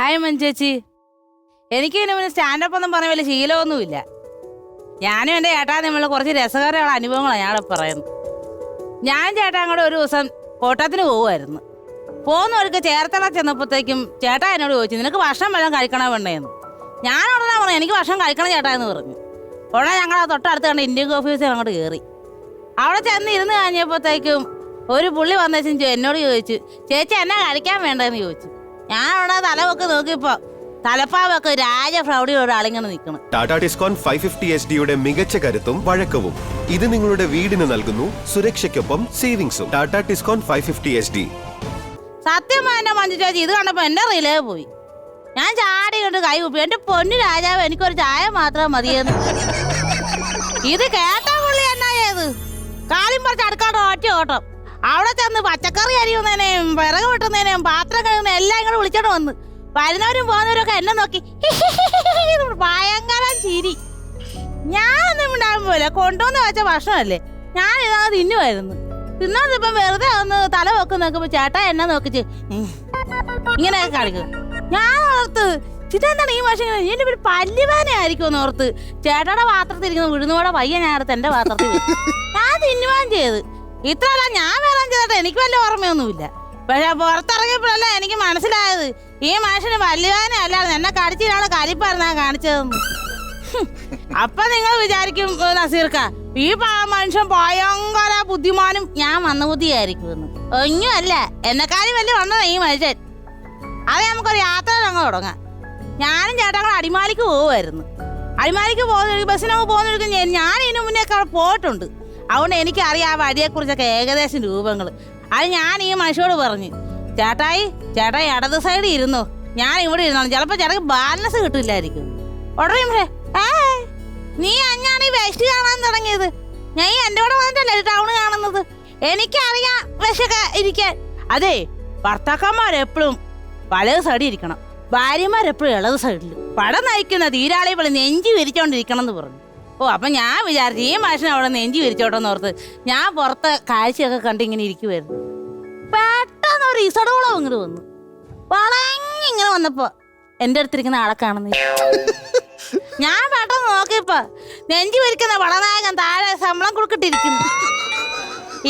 Hi മഞ്ചേച്ചി. എനിക്ക് ഇതിന് standup ഒന്നും പറഞ്ഞ വലിയ ശീലമൊന്നുമില്ല. ഞാനും എൻ്റെ ചേട്ടാ നമ്മൾ കുറച്ച് രസകരമുള്ള അനുഭവങ്ങളാണ് ഞാനവിടെ പറയുന്നത്. ഞാൻ ചേട്ടാ കൂടെ ഒരു ദിവസം കോട്ടയത്തിന് പോകുമായിരുന്നു. പോകുന്നവർക്ക് ചേർത്തല ചെന്നപ്പോഴത്തേക്കും ചേട്ടാ എന്നോട് ചോദിച്ചു, നിനക്ക് ഭക്ഷണം വല്ലതും കഴിക്കണോ വേണ്ടേന്ന്. ഞാൻ ഉടനെ പറഞ്ഞു, എനിക്ക് ഭക്ഷണം കഴിക്കണം ചേട്ടാ എന്ന് പറഞ്ഞു. ഉടനെ ഞങ്ങൾ തൊട്ടടുത്ത് കണ്ട് ഇന്ത്യൻ കോഫി ഹൗസിൽ അങ്ങോട്ട് കയറി. അവിടെ ചെന്ന് ഇരുന്ന് കഴിഞ്ഞപ്പോഴത്തേക്കും ഒരു പുള്ളി വന്നേച്ചും എന്നോട് ചോദിച്ചു, ചേച്ചി എന്നാ കഴിക്കാൻ വേണ്ടതെന്ന് ചോദിച്ചു. ഞാൻ അവിടെ തലവൊക്കെ നോക്കിയപ്പോ തലപ്പാവൊക്കെ രാജപ്രൗഢിയോട് ആളിങ്ങനെ നിൽക്കണം. ടാറ്റ ടിസ്കോൺ 550 SD മികച്ച കരുത്തും വഴക്കവും. ഇത് നിങ്ങളുടെ വീടിന് നൽകുന്നു സുരക്ഷയ്ക്കൊപ്പം സേവിങ്സും. ടാറ്റ ടിസ്കോൺ 550 SD. സത്യമായ എന്റെ മഞ്ജു ചേച്ചി ഇത് കണ്ടപ്പോ എന്റെ റിലേ പോയി. ഞാൻ ചാടി കൊണ്ട് കൈ കുപ്പി, എന്റെ പൊന്നു രാജാവ് എനിക്കൊരു ചായ മാത്രം മതിയെന്ന്. ഇത് കേട്ടാ പുള്ളി എന്നാ ചെയ്ത് കാലും പറിച്ച് അടുക്കാട്ടോ ഒറ്റ ഓട്ടം. അവിടെ ചെന്ന് പച്ചക്കറി അരിയുന്നതിനെയും വിറക് വെട്ടുന്നതിനെയും പാത്രം കഴുകുന്ന എല്ലാം ഇങ്ങോട്ട് വിളിച്ചോണ്ട് വന്ന് വരുന്നവരും പോകുന്നവരും ഒക്കെ എന്നെ നോക്കി ഭയങ്കര ചിരി. ഞാനൊന്നും ഉണ്ടാകാൻ പോലെ കൊണ്ടുവന്ന് വെച്ച ഭക്ഷണമല്ലേ, ഞാൻ ഇതാ തിന്നുമായിരുന്നു. തിന്നാതിപ്പം വെറുതെ ഒന്ന് തല വെക്ക് നോക്കുമ്പോ ചേട്ടാ എന്നെ നോക്കിച്ച് ഇങ്ങനെയൊക്കെ കാണിക്കും. ഞാൻ ഓർത്ത് ഇതെന്താണ് ഈ ഭക്ഷണം, എന്റെ പേര് പല്ലുവേന ആയിരിക്കും ഓർത്ത് ചേട്ടായുടെ പാത്രത്തിൽ ഇരിക്കുന്ന ഉഴുന്നുകൂടെ പയ്യ ഞാൻ എടുത്ത് എന്റെ പാത്രത്തിൽ ഞാൻ തിന്നുവാൻ ചെയ്ത്. ഇത്രയല്ല ഞാൻ വേറെ ചെയ്തിട്ട് എനിക്ക് വല്ല ഓർമ്മയൊന്നുമില്ല. പക്ഷെ പുറത്തിറങ്ങിയപ്പോഴല്ല എനിക്ക് മനസ്സിലായത് ഈ മനുഷ്യന് വല്ലുവാനെ അല്ലാതെ എന്നെ കടിച്ചിട്ടാണ് കലിപ്പായിരുന്നാ കാണിച്ചതെന്ന്. അപ്പൊ നിങ്ങൾ വിചാരിക്കും നസീർക്ക ഈ മനുഷ്യൻ ഭയങ്കര ബുദ്ധിമാനും ഞാൻ മന്ദബുദ്ധിയായിരിക്കുമെന്ന്. ഒന്നുമല്ല, എന്നെക്കാളും വലിയ വന്നതാ ഈ മനുഷ്യൻ. അത് നമുക്കൊരു യാത്ര അങ്ങ് തുടങ്ങാം. ഞാനും ചേട്ടങ്ങൾ അടിമാലിക്ക് പോകുമായിരുന്നു. അടിമാലിക്ക് പോകുന്ന ബസ്സിനൊക്കെ പോകുന്ന ഞാൻ ഇതിനു മുന്നേ പോയിട്ടുണ്ട്. അതുകൊണ്ട് എനിക്കറിയാം ആ വഴിയെക്കുറിച്ചൊക്കെ ഏകദേശം രൂപങ്ങൾ. അത് ഞാൻ ഈ മനുഷ്യയോട് പറഞ്ഞു, ചേട്ടായി ഇടത് സൈഡിൽ ഇരുന്നു, ഞാൻ ഇവിടെ ഇരുന്നോളാം, ചിലപ്പോൾ ചേട്ടക്ക് ബാലൻസ് കിട്ടില്ലായിരിക്കും. ഉടനെ നീ അഞ്ഞാണ് ഈ വെസ്റ്റ് കാണാൻ തുടങ്ങിയത്, ഞാൻ എൻ്റെ കൂടെ വന്നിട്ടല്ലേ ടൗൺ കാണുന്നത്, എനിക്കറിയാം വിഷൊക്കെ ഇരിക്കാൻ. അതെ, ഭർത്താക്കന്മാരെപ്പോഴും വലത് സൈഡിൽ ഇരിക്കണം, ഭാര്യമാരെപ്പോഴും ഇടത് സൈഡിൽ. പടം നയിക്കുന്ന തീരാളി പോലെ നെഞ്ചി വിരിച്ചോണ്ടിരിക്കണം എന്ന് പറഞ്ഞു. ഓ അപ്പൊ ഞാൻ വിചാരിച്ചു ഈ മനുഷ്യൻ അവിടെ നെഞ്ചി വിരിച്ചോട്ടെന്ന് ഓർത്ത് ഞാൻ പുറത്ത് കാഴ്ചയൊക്കെ കണ്ട് ഇങ്ങനെ ഇരിക്കുവായിരുന്നു. പെട്ടെന്ന് ഒരു ഇസടോളം ഇങ്ങോട്ട് വന്നു. വളങ്ങിങ്ങനെ വന്നപ്പോ എൻ്റെ അടുത്തിരിക്കുന്ന ആളെ കാണുന്നില്ല. ഞാൻ പെട്ടെന്ന് നോക്കിയപ്പോ നെഞ്ചി വിരിക്കുന്ന വളനായകൻ താഴെ ശമ്പളം കൊടുക്കിട്ടിരിക്കുന്നു.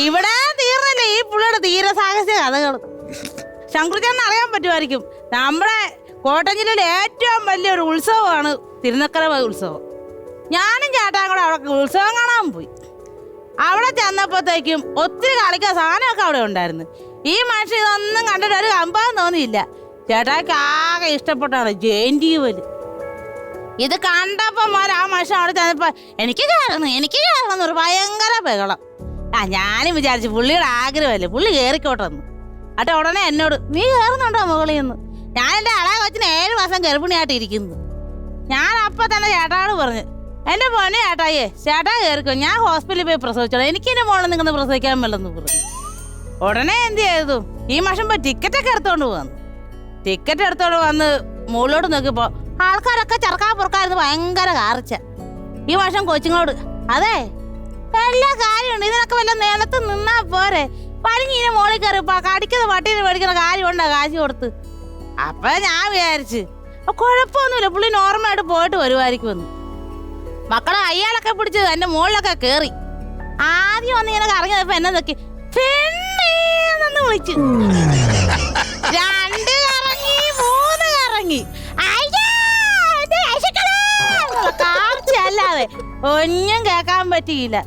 ഇവിടെ തീർന്നില്ല ഈ പുള്ളിയുടെ ധീരസാഹസ്യ കഥകൾ. ശങ്കുചേട്ടന് അറിയാൻ പറ്റുമായിരിക്കും, നമ്മുടെ കോട്ടയം ജില്ലയിലെ ഏറ്റവും വലിയൊരു ഉത്സവമാണ് തിരുനക്കര ഉത്സവം. ഞാനും ചേട്ടാൻ കൂടെ അവിടെ ഉത്സവം കാണാൻ പോയി. അവിടെ ചെന്നപ്പോഴത്തേക്കും ഒത്തിരി കളിക്കാൻ സാധനമൊക്കെ അവിടെ ഉണ്ടായിരുന്നു. ഈ മനുഷ്യൻ ഇതൊന്നും കണ്ടിട്ട് ഒരു കമ്പാന്ന് തോന്നിയില്ല. ചേട്ടാക്ക് ആകെ ഇഷ്ടപ്പെട്ടാണ് ജയന്തിവല്. ഇത് കണ്ടപ്പോ ആ മനുഷ്യൻ അവിടെ ചെന്നപ്പോ എനിക്ക് കയറണം ഒരു ഭയങ്കര ബഹളം. ഞാനും വിചാരിച്ചു പുള്ളിയുടെ ആഗ്രഹമല്ലേ, പുള്ളി കയറിക്കോട്ടെന്ന്. അട്ടെ ഉടനെ എന്നോട് നീ കയറുന്നുണ്ടോ മുകളിൽ നിന്ന്? ഞാൻ എൻ്റെ ഇളയ കൊച്ചിന് 7 മാസം ഗർഭിണിയായിട്ട് ഇരിക്കുന്നു. ഞാൻ അപ്പൊ തന്നെ ചേട്ടായോട് പറഞ്ഞു, എൻ്റെ മോനെ ചേട്ടായേ ചേട്ടാ കയറിക്കോ, ഞാൻ ഹോസ്പിറ്റലിൽ പോയി പ്രസവിച്ചോളാം, എനിക്ക് എൻ്റെ മോളെ നിൽക്കുന്ന പ്രസവിക്കാൻ മേലെന്ന് പറഞ്ഞു. ഉടനെ എന്ത് ചെയ്തു, ഈ മാസം പോയി ടിക്കറ്റൊക്കെ എടുത്തോണ്ട് വന്നു. ടിക്കറ്റ് എടുത്തോണ്ട് വന്ന് മുകളിലോട്ട് നോക്കിയപ്പോ ആൾക്കാരൊക്കെ ചെറുക്കാൻ പുറക്കായിരുന്നു ഭയങ്കര കാർച്ച. ഈ മാസം കൊച്ചുങ്ങളോട് അതെ എല്ലാ കാര്യമുണ്ട്, ഇതിനൊക്കെ വല്ല നിലത്ത് നിന്നാ പോരെ, പടിഞ്ഞിനെ മോളിൽ കയറിപ്പോ കടിക്കുന്ന പട്ടീനെ മേടിക്കുന്ന കാര്യമുണ്ടോ കാശ് കൊടുത്ത്. അപ്പൊ ഞാൻ വിചാരിച്ച് കുഴപ്പമൊന്നുമില്ല, പുള്ളി നോർമലായിട്ട് പോയിട്ട് വരുമായിരിക്കുമെന്ന്. മക്കളെ അയാളൊക്കെ പിടിച്ച് എന്റെ മുകളിലൊക്കെ കേറി. ആദ്യം വന്ന് ഇങ്ങനെ കറങ്ങിയപ്പോ എന്നെ നോക്കി പെണ്ണെന്ന് വിളിച്ചു. 2 കറങ്ങി 3 കറങ്ങി കാർച്ചല്ലാതെ ഒന്നും കേക്കാൻ പറ്റിയില്ല.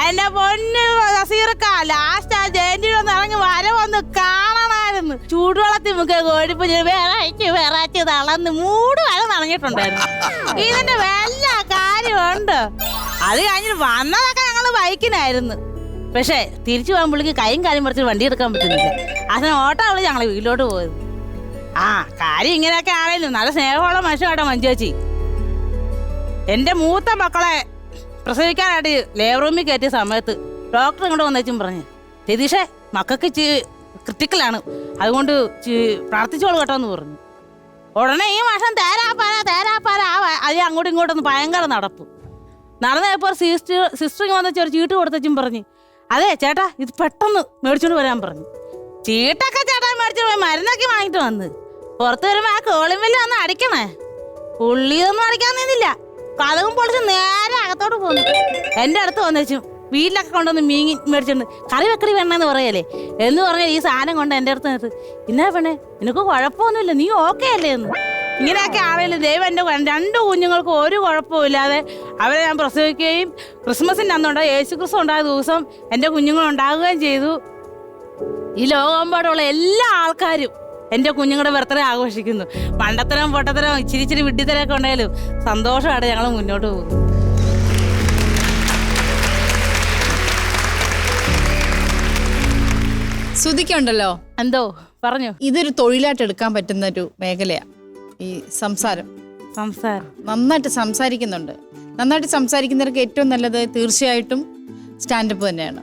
എന്റെ പൊന്ന് നസീർക്ക ലാസ്റ്റ് ആ ജയന്തിയിൽ ഒന്ന് ഇറങ്ങി വരവൊന്ന് കാണണമായിരുന്നു. ചൂടുവെള്ളത്തിൽ മുഖേ കോഴിപ്പ് വിറച്ച് തളർന്ന് 3 വരെ നനഞ്ഞിട്ടുണ്ടായിരുന്നു. ഇതിന്റെ വല്ല കാര്യമുണ്ട്. അത് കഴിഞ്ഞിട്ട് വന്നതൊക്കെ ഞങ്ങള് ബൈക്കിനായിരുന്നു. പക്ഷെ തിരിച്ചു പോകാൻ പുള്ളിക്ക് കൈയും കാലും പറിച്ച് വണ്ടി എടുക്കാൻ പറ്റുന്നില്ല. അതിന് ഓട്ടോ വിളിച്ച് ഞങ്ങള് വീട്ടിലോട്ട് പോയത്. ആ കാര്യം ഇങ്ങനെയൊക്കെ ആണേലും നല്ല സ്നേഹമുള്ള മനുഷ്യനാട്ടോ മഞ്ജുച്ചി. എന്റെ മൂത്ത മക്കളെ പ്രസവിക്കാനായിട്ട് ലേബർ റൂമിൽ കയറ്റിയ സമയത്ത് ഡോക്ടർ ഇങ്ങോട്ട് വന്നേച്ചും പറഞ്ഞു, രതീഷേ മക്കൾക്ക് ക്രിട്ടിക്കലാണ്, അതുകൊണ്ട് പ്രാർത്ഥിച്ചോളൂ കേട്ടോ എന്ന് പറഞ്ഞു. ഉടനെ ഈ മാസം തേരാപ്പാര അത് അങ്ങോട്ടും ഇങ്ങോട്ടൊന്ന് ഭയങ്കര നടപ്പ് നടന്നപ്പോൾ സിസ്റ്റർ വന്ന ചെറു ചീട്ട് കൊടുത്തും പറഞ്ഞു, അതെ ചേട്ടാ ഇത് പെട്ടെന്ന് മേടിച്ചോണ്ട് വരാൻ പറഞ്ഞു. ചീട്ടൊക്കെ ചേട്ടാ മേടിച്ചോണ്ട് പോയി മരുന്നൊക്കെ വാങ്ങിട്ട് വന്ന് പുറത്ത് വരുമ്പോ ആ കോളിംബെല്ല് ഒന്ന് അടിക്കണേ. പുള്ളിയൊന്നും അടിക്കാൻ നിന്നില്ല. കഥകും പൊളിച്ച് നേരെ അകത്തോട്ട് പോന്നു. എന്റെ അടുത്ത് വന്നു വീട്ടിലൊക്കെ കൊണ്ടുവന്ന് മീൻ മേടിച്ചിട്ടുണ്ട്. കറി വെക്കറി വേണമെന്ന് പറയല്ലേ എന്ന് പറഞ്ഞാൽ ഈ സാധനം കൊണ്ട് എന്റെ അടുത്ത് നിർത്ത്. ഇന്നാ പെണ്ണേ നിനക്ക് കുഴപ്പമൊന്നുമില്ല, നീ ഓക്കെ അല്ലേ എന്ന്. ഇങ്ങനെയൊക്കെ ആണെങ്കിലും ദൈവം എന്റെ 2 കുഞ്ഞുങ്ങൾക്ക് ഒരു കുഴപ്പവും ഇല്ലാതെ അവരെ ഞാൻ പ്രസവിക്കുകയും ക്രിസ്മസിന്റെ അന്നുണ്ടായി യേശുക്രിസ്തു ഉണ്ടായ ദിവസം എന്റെ കുഞ്ഞുങ്ങൾ ഉണ്ടാകുകയും ചെയ്തു. ഈ ലോകമെമ്പാടുള്ള എല്ലാ ആൾക്കാരും എന്റെ കുഞ്ഞുങ്ങളുടെ ബർത്ത്ഡേ ആഘോഷിക്കുന്നു. മണ്ടത്തരം പൊട്ടത്തരം ഇച്ചിരി വിഡ്ഢിത്തരമൊക്കെ ഉണ്ടായാലും സന്തോഷമായിട്ട് ഞങ്ങൾ മുന്നോട്ട് പോകും. ശ്രുതിക്കുണ്ടല്ലോ, എന്തോ പറഞ്ഞു, ഇതൊരു തൊഴിലായിട്ട് എടുക്കാൻ പറ്റുന്ന ഒരു മേഖലയാ ഈ സംസാരം. നന്നായിട്ട് സംസാരിക്കുന്നുണ്ട്. നന്നായിട്ട് സംസാരിക്കുന്നവർക്ക് ഏറ്റവും നല്ലത് തീർച്ചയായിട്ടും സ്റ്റാൻഡപ്പ് തന്നെയാണ്.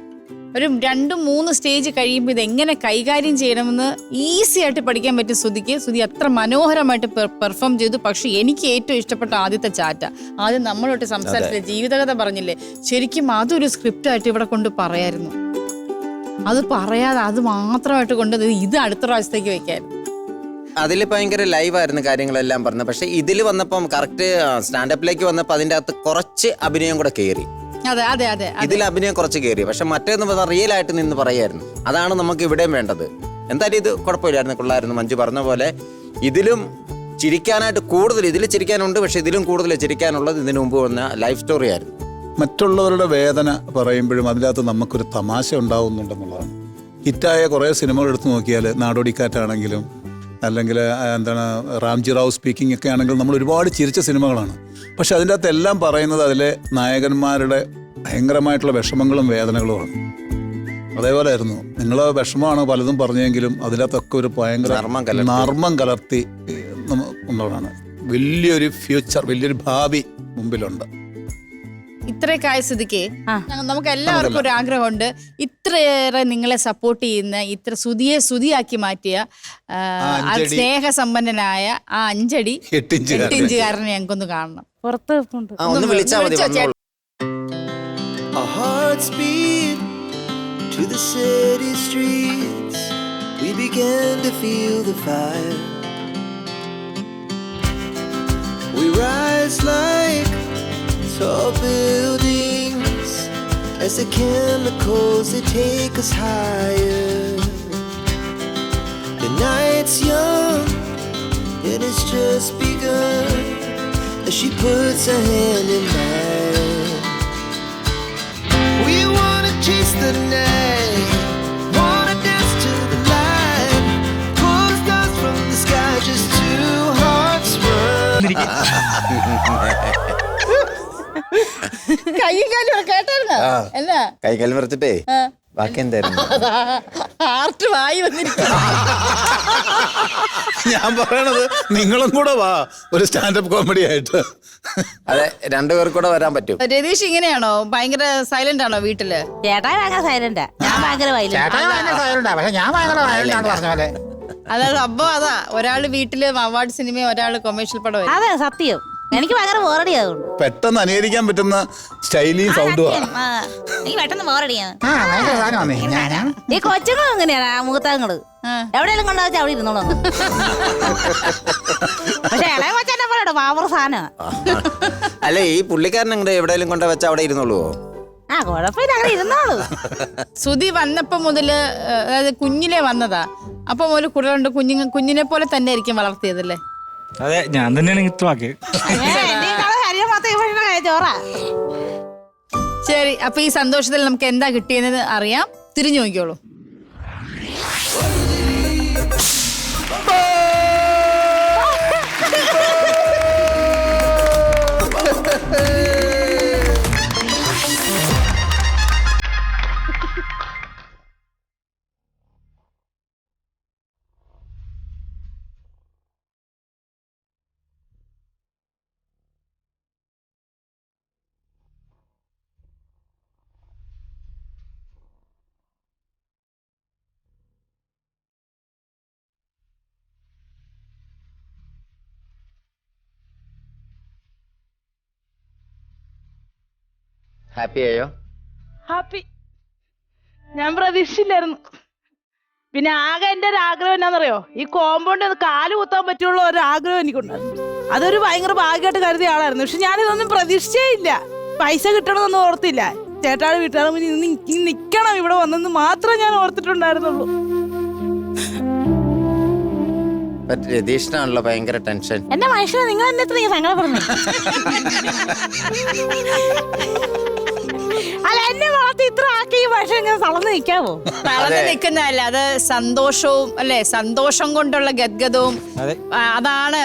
ഒരു 2-3 സ്റ്റേജ് കഴിയുമ്പോൾ ഇതെങ്ങനെ കൈകാര്യം ചെയ്യണമെന്ന് ഈസി ആയിട്ട് പഠിക്കാൻ പറ്റും ശ്രുതിക്ക്. ശ്രുതി അത്ര മനോഹരമായിട്ട് പെർഫോം ചെയ്തു. പക്ഷെ എനിക്ക് ഏറ്റവും ഇഷ്ടപ്പെട്ട ആദ്യത്തെ ചാറ്റ. ആദ്യം നമ്മളോട്ട് സംസാരിച്ചില്ലേ, ജീവിതകഥ പറഞ്ഞില്ലേ, ശരിക്കും അതൊരു സ്ക്രിപ്റ്റായിട്ട് ഇവിടെ കൊണ്ട് പറയായിരുന്നു. അത് പറയാതെ അത് മാത്രമായിട്ട് കൊണ്ട് ഇത് അടുത്ത പ്രാവശ്യത്തേക്ക് വെക്കായിരുന്നു. അതിൽ ഭയങ്കര ലൈവായിരുന്നു കാര്യങ്ങളെല്ലാം പറഞ്ഞത്. പക്ഷെ ഇതിൽ വന്നപ്പം കറക്റ്റ് സ്റ്റാൻഡപ്പിലേക്ക് വന്നപ്പോൾ അതിൻ്റെ അകത്ത് കുറച്ച് അഭിനയം കൂടെ കയറി. അതെ അതെ അതെ, ഇതിൽ അഭിനയം കുറച്ച് കയറി. പക്ഷെ മറ്റേന്ന് പറഞ്ഞാൽ റിയൽ ആയിട്ട് നിന്ന് പറയായിരുന്നു. അതാണ് നമുക്ക് ഇവിടെയും വേണ്ടത്. എന്തായാലും ഇത് കുഴപ്പമില്ലായിരുന്നു, കൊള്ളായിരുന്നു. മഞ്ജു പറഞ്ഞ പോലെ ഇതിലും ചിരിക്കാനായിട്ട് കൂടുതൽ, ഇതിൽ ചിരിക്കാനുണ്ട്. പക്ഷെ ഇതിലും കൂടുതൽ ചിരിക്കാനുള്ളത് ഇതിനു മുമ്പ് വന്ന ലൈഫ് സ്റ്റോറി ആയിരുന്നു. മറ്റുള്ളവരുടെ വേദന പറയുമ്പോഴും അതിനകത്ത് നമുക്കൊരു തമാശ ഉണ്ടാവുന്നുണ്ടെന്നുള്ളതാണ്. ഹിറ്റായ കുറേ സിനിമകൾ എടുത്തു നോക്കിയാൽ, നാടോടിക്കാറ്റാണെങ്കിലും അല്ലെങ്കിൽ എന്താണ് റാംജി റാവു സ്പീക്കിംഗ് ഒക്കെ ആണെങ്കിലും നമ്മൾ ഒരുപാട് ചിരിച്ച സിനിമകളാണ്. പക്ഷെ അതിൻ്റെ അകത്ത് എല്ലാം പറയുന്നത് അതിലെ നായകന്മാരുടെ ഭയങ്കരമായിട്ടുള്ള വിഷമങ്ങളും വേദനകളുമാണ്. അതേപോലെ ആയിരുന്നു നിങ്ങൾ. വിഷമമാണ് പലതും പറഞ്ഞെങ്കിലും അതിനകത്തൊക്കെ ഒരു ഭയങ്കര നർമ്മം കലർത്തി എന്നുള്ളതാണ്. വലിയൊരു ഫ്യൂച്ചർ, വലിയൊരു ഭാവി മുമ്പിലുണ്ട്. ഇത്രയൊക്കെ ആയ സ്ഥിതിക്ക് നമുക്ക് എല്ലാവർക്കും ഒരു ആഗ്രഹമുണ്ട്, ഇത്രയേറെ നിങ്ങളെ സപ്പോർട്ട് ചെയ്യുന്ന, ഇത്ര ശ്രുതിയാക്കി മാറ്റിയ സ്നേഹസമ്പന്നനായ ആ 5 അടി 8 ഇഞ്ചുകാരനെ ഞങ്ങൾക്കൊന്ന് കാണണം. പുറത്ത് ഒന്ന് വിളിച്ചാൽ മതി. Tall buildings, as the chemicals they take us higher. The night's young and it's just begun, as she puts her hand in mine. We wanna chase the night, wanna dance to the light, pull stars from the sky, just 2 hearts run. കൈകാലും കേട്ടായിരുന്നോ? എന്നാ കൈകാലം വരച്ചിട്ടേ ബാക്കി എന്തായിരുന്നു? Heart വായി വന്നിരിക്കും. ഞാൻ പറയണത് നിങ്ങളും കൂടെ വാ ഒരു സ്റ്റാൻഡപ്പ് കോമഡി ആയിട്ട്. അതെ, 2 പേർ കൂടെ വരാൻ പറ്റും. രതീഷ് ഇങ്ങനെയാണോ? ഭയങ്കര സൈലന്റ് ആണോ വീട്ടില്? ചേട്ടാ ഭയങ്കര സൈലന്റാ, ഞാൻ ഭയങ്കര വയലന്റ്. അതായത് അപ്പൊ അതാ, ഒരാള് വീട്ടില് അവാർഡ് സിനിമയും ഒരാള് കൊമേഴ്ഷ്യൽ പടം. അതെ സത്യം, എനിക്ക് ഭയങ്കര ബോറടിയാതുകൊണ്ട്. പെട്ടെന്ന് അനുകരിക്കാൻ പറ്റുന്ന സ്റ്റൈലിയും സൗണ്ടും. എനിക്ക് പെട്ടെന്ന് ബോറടിയാണ്. ഈ കൊച്ചുങ്ങളും എങ്ങനെയാണ് മുഖത്തങ്ങള് എവിടെയെങ്കിലും കൊണ്ടുവച്ചാൽ അവിടെ ഇരുന്നോളൂ. പക്ഷെ ഇളയ കൊച്ചെന്നെ പറയട്ടോ പാവർ സാധനം. അല്ലെ ഈ പുള്ളിക്കാരൻ എവിടെയെങ്കിലും കൊണ്ട വെച്ചാൽ അവിടെ ഇരുന്നോളൂ. ആ കുഴപ്പമില്ല, അങ്ങനെ ഇരുന്നോളൂ. ശ്രുതി വന്നപ്പോ മുതല്, അതായത് കുഞ്ഞിലെ വന്നതാ, അപ്പൊ മുതൽ കുട്ടികളുണ്ട് കുഞ്ഞിനെ പോലെ തന്നെ ആയിരിക്കും വളർത്തിയതല്ലേ? അതെ, ഞാൻ തന്നെയാണ് ശരി, അപ്പൊ ഈ സന്തോഷത്തിൽ നമുക്ക് എന്താ കിട്ടിയെന്ന് അറിയാം. തിരിഞ്ഞു നോക്കിയോളൂ. ഹാപ്പി ആയോ? ഹാപ്പി. ഞാൻ പ്രതീക്ഷിച്ചില്ലായിരുന്നു. പിന്നെ ആകെ എന്റെ ഒരു ആഗ്രഹം എന്നാന്നറിയോ, ഈ കോമ്പൗണ്ട് കാല് കുത്താൻ പറ്റുള്ള ഒരു ആഗ്രഹം എനിക്കുണ്ടായിരുന്നു. അതൊരു ഭയങ്കര ഭാഗ്യമായിട്ട് കരുതിയ ആളായിരുന്നു. പക്ഷെ ഞാനിതൊന്നും പ്രതീക്ഷിച്ചേ ഇല്ല. പൈസ കിട്ടണമെന്നൊന്നും ഓർത്തില്ല. ചേട്ടാട് വീട്ടുകാർ നിക്കണം ഇവിടെ വന്നെന്ന് മാത്രമേ ഞാൻ ഓർത്തിട്ടുണ്ടായിരുന്നുള്ളൂ. രതീഷിനാണല്ലോ ഭയങ്കര ടെൻഷൻ. എന്റെ മനുഷ്യനെ നിങ്ങൾ എന്നെ എത്ര സങ്കടപ്പെടുന്നു? അല്ല, എന്നെ വളർത്തി ഇത്ര ആക്കി ഈ മനുഷ്യൻ ഇങ്ങനെ തളർന്ന് നിൽക്കാവോ? തളർന്ന് നിൽക്കുന്നതല്ല, അത് സന്തോഷവും അല്ലെ, സന്തോഷം കൊണ്ടുള്ള ഗദ്ഗതവും അതാണ്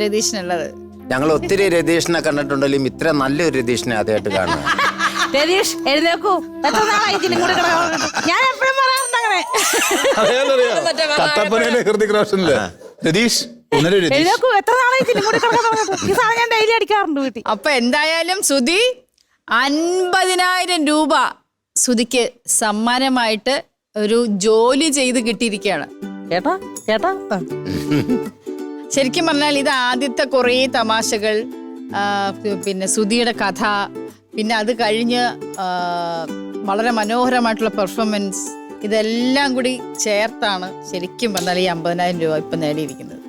രതീഷിനുള്ളത്. ഞങ്ങൾ ഒത്തിരി രതീഷിനെ കണ്ടിട്ടുണ്ടെങ്കിലും ഇത്ര നല്ലൊരു രതീഷിനെ ആദ്യമായിട്ട് കാണുക. രതീഷ് എഴുന്നേക്കൂ, എത്ര നാളായി ഇതിലും കൂടെ കിടക്കണം. ഞാൻ എപ്പോഴും പറയാറുണ്ട് അങ്ങനെ. കട്ടപ്പനയിലെ ഹൃതിക് റോഷനില് രതീഷ് എഴുന്നേക്കൂ, എത്ര നാളായി ഇതിലും കൂടെ കിടക്കണം. ഈ സാധനം ഞാൻ ഡെയിലി അടിക്കാറുണ്ട് വീട്ടിൽ. അപ്പൊ എന്തായാലും സുധി 50,000 രൂപ സുധിക്ക് സമ്മാനമായിട്ട് ഒരു ജോലി ചെയ്ത് കിട്ടിയിരിക്കുകയാണ്. കേട്ടോ കേട്ടോ. ശരിക്കും പറഞ്ഞാൽ ഇത് ആദ്യത്തെ കുറേ തമാശകൾ, പിന്നെ സുധിയുടെ കഥ, പിന്നെ അത് കഴിഞ്ഞ് വളരെ മനോഹരമായിട്ടുള്ള പെർഫോമൻസ്, ഇതെല്ലാം കൂടി ചേർത്താണ് ശരിക്കും പറഞ്ഞാൽ ഈ 50,000 രൂപ ഇപ്പം നേടിയിരിക്കുന്നത്.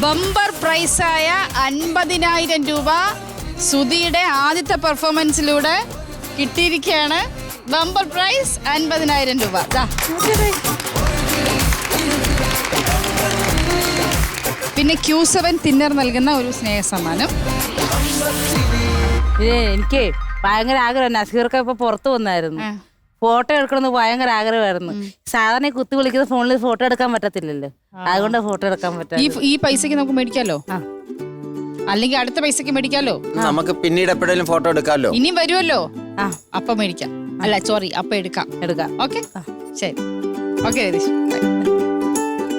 ബമ്പർ പ്രൈസായ 50,000 രൂപ സുധിയുടെ ആദ്യത്തെ പെർഫോമൻസിലൂടെ കിട്ടിയിരിക്കുകയാണ്. ബമ്പർ പ്രൈസ് 50,000 രൂപ. പിന്നെ Q7 തിന്നർ നൽകുന്ന ഒരു സ്നേഹ സമ്മാനം. എനിക്ക് ഭയങ്കര ആഗ്രഹം. നസീർക്ക് ഇപ്പൊ പുറത്തു വന്നായിരുന്നു, ഫോട്ടോ എടുക്കണമെന്ന് ഭയങ്കര ആഗ്രഹമായിരുന്നു. സാധാരണ കുത്തി വിളിക്കുന്ന ഫോണിൽ ഫോട്ടോ എടുക്കാൻ പറ്റത്തില്ലല്ലോ, അതുകൊണ്ട് ഫോട്ടോ എടുക്കാൻ പറ്റും. ഈ പൈസക്ക് നമുക്ക് മേടിക്കാലോ, അല്ലെങ്കിൽ അടുത്ത പൈസക്ക് മേടിക്കാലോ. നമുക്ക് പിന്നീട് എപ്പോഴേലും ഫോട്ടോ എടുക്കാമല്ലോ. ഇനിയും വരുമല്ലോ, അപ്പൊ മേടിക്കാം. അല്ല സോറി, അപ്പൊ എടുക്കാം. എടുക്കാം. ഓക്കെ, ശരി. ഓക്കെ രതീഷ്.